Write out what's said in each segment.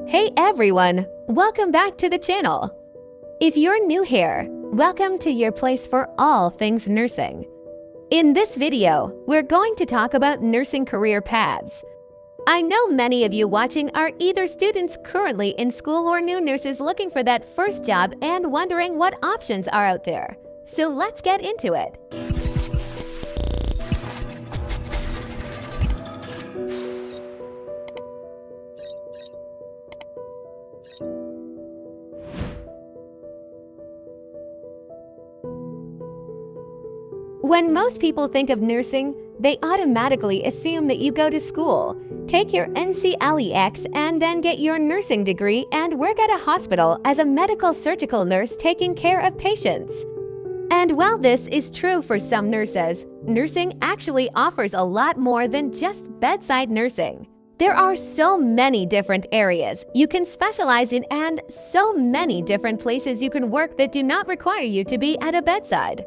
Hey everyone, welcome back to the channel. If you're new here, welcome to your place for all things nursing. In this video, we're going to talk about nursing career paths. I know many of you watching are either students currently in school or new nurses looking for that first job and wondering what options are out there. So let's get into it. When most people think of nursing, they automatically assume that you go to school, take your NCLEX, and then get your nursing degree and work at a hospital as a medical surgical nurse taking care of patients. And while this is true for some nurses, nursing actually offers a lot more than just bedside nursing. There are so many different areas you can specialize in and so many different places you can work that do not require you to be at a bedside.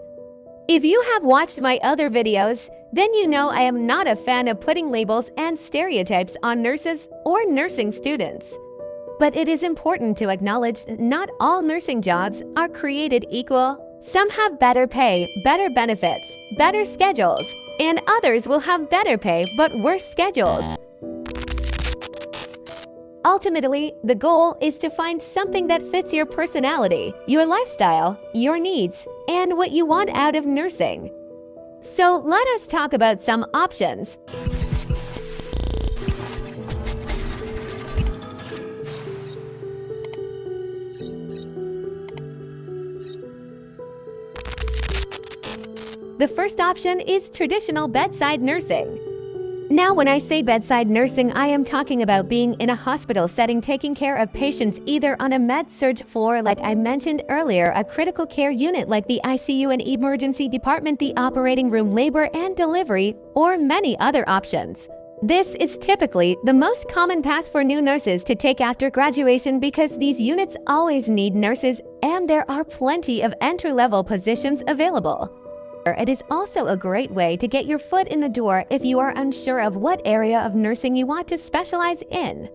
If you have watched my other videos, then you know I am not a fan of putting labels and stereotypes on nurses or nursing students. But it is important to acknowledge that not all nursing jobs are created equal. Some have better pay, better benefits, better schedules, and others will have better pay but worse schedules. Ultimately, the goal is to find something that fits your personality, your lifestyle, your needs, and what you want out of nursing. So let us talk about some options. The first option is traditional bedside nursing. Now, when I say bedside nursing, I am talking about being in a hospital setting taking care of patients either on a med-surg floor like I mentioned earlier, a critical care unit like the ICU and emergency department, the operating room, labor and delivery, or many other options. This is typically the most common path for new nurses to take after graduation because these units always need nurses and there are plenty of entry-level positions available. It is also a great way to get your foot in the door if you are unsure of what area of nursing you want to specialize in.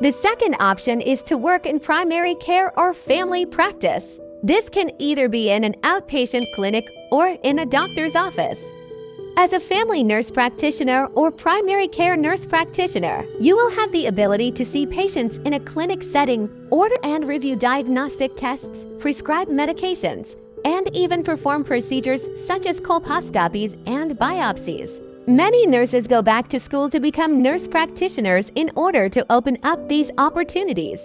The second option is to work in primary care or family practice. This can either be in an outpatient clinic or in a doctor's office. As a family nurse practitioner or primary care nurse practitioner, you will have the ability to see patients in a clinic setting, order and review diagnostic tests, prescribe medications, and even perform procedures such as colposcopies and biopsies. Many nurses go back to school to become nurse practitioners in order to open up these opportunities.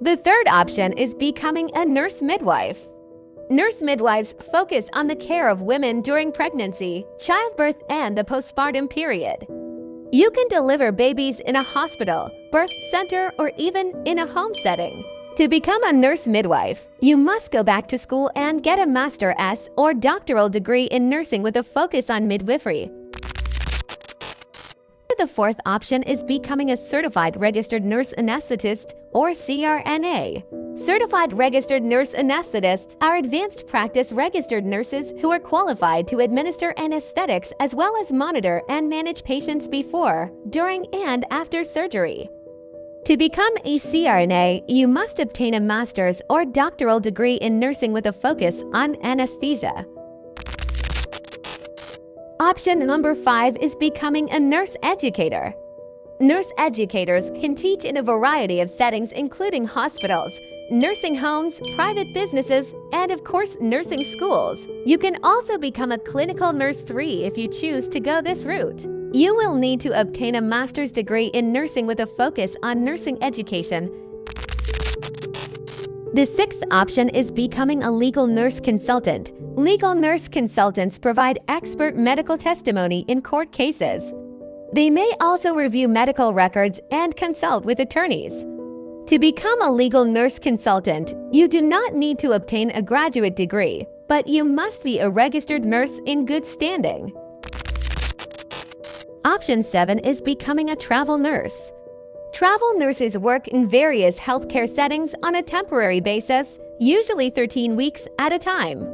The third option is becoming a nurse midwife. Nurse midwives focus on the care of women during pregnancy, childbirth, and the postpartum period. You can deliver babies in a hospital, birth center, or even in a home setting. To become a nurse midwife, you must go back to school and get a master's or doctoral degree in nursing with a focus on midwifery. The fourth option is becoming a certified registered nurse anesthetist or CRNA. Certified registered nurse anesthetists are advanced practice registered nurses who are qualified to administer anesthetics as well as monitor and manage patients before, during, and after surgery. To become a CRNA, you must obtain a master's or doctoral degree in nursing with a focus on anesthesia. Option number 5 is becoming a nurse educator. Nurse educators can teach in a variety of settings including hospitals, nursing homes, private businesses, and of course nursing schools. You can also become a clinical nurse 3 if you choose to go this route. You will need to obtain a master's degree in nursing with a focus on nursing education. The sixth option is becoming a legal nurse consultant. Legal nurse consultants provide expert medical testimony in court cases. They may also review medical records and consult with attorneys. To become a legal nurse consultant, you do not need to obtain a graduate degree, but you must be a registered nurse in good standing. Option 7 is becoming a travel nurse. Travel nurses work in various healthcare settings on a temporary basis, usually 13 weeks at a time.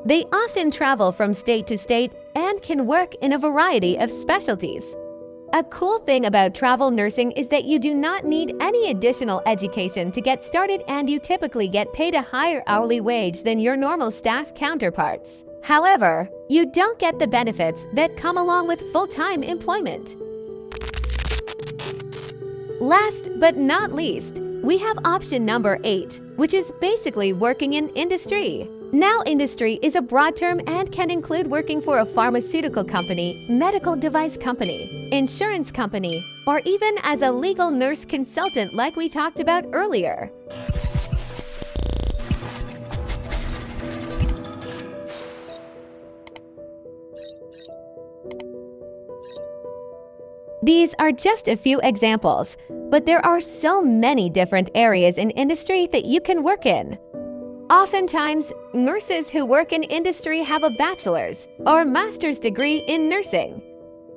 They often travel from state to state and can work in a variety of specialties. A cool thing about travel nursing is that you do not need any additional education to get started, and you typically get paid a higher hourly wage than your normal staff counterparts. However, you don't get the benefits that come along with full-time employment. Last but not least, we have option number 8, which is basically working in industry. Now, industry is a broad term and can include working for a pharmaceutical company, medical device company, insurance company, or even as a legal nurse consultant like we talked about earlier. These are just a few examples, but there are so many different areas in industry that you can work in. Oftentimes, nurses who work in industry have a bachelor's or master's degree in nursing.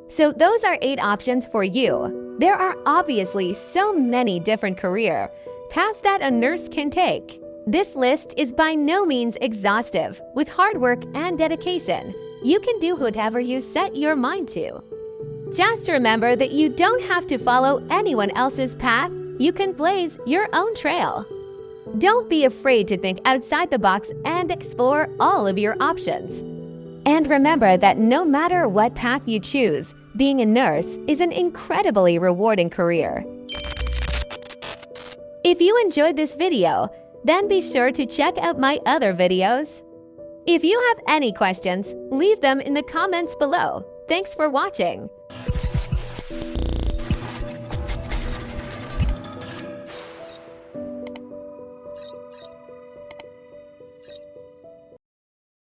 So those are 8 options for you. There are obviously so many different career paths that a nurse can take. This list is by no means exhaustive. With hard work and dedication, you can do whatever you set your mind to. Just remember that you don't have to follow anyone else's path. You can blaze your own trail. Don't be afraid to think outside the box and explore all of your options. And remember that no matter what path you choose, being a nurse is an incredibly rewarding career. If you enjoyed this video, then be sure to check out my other videos. If you have any questions, leave them in the comments below. Thanks for watching.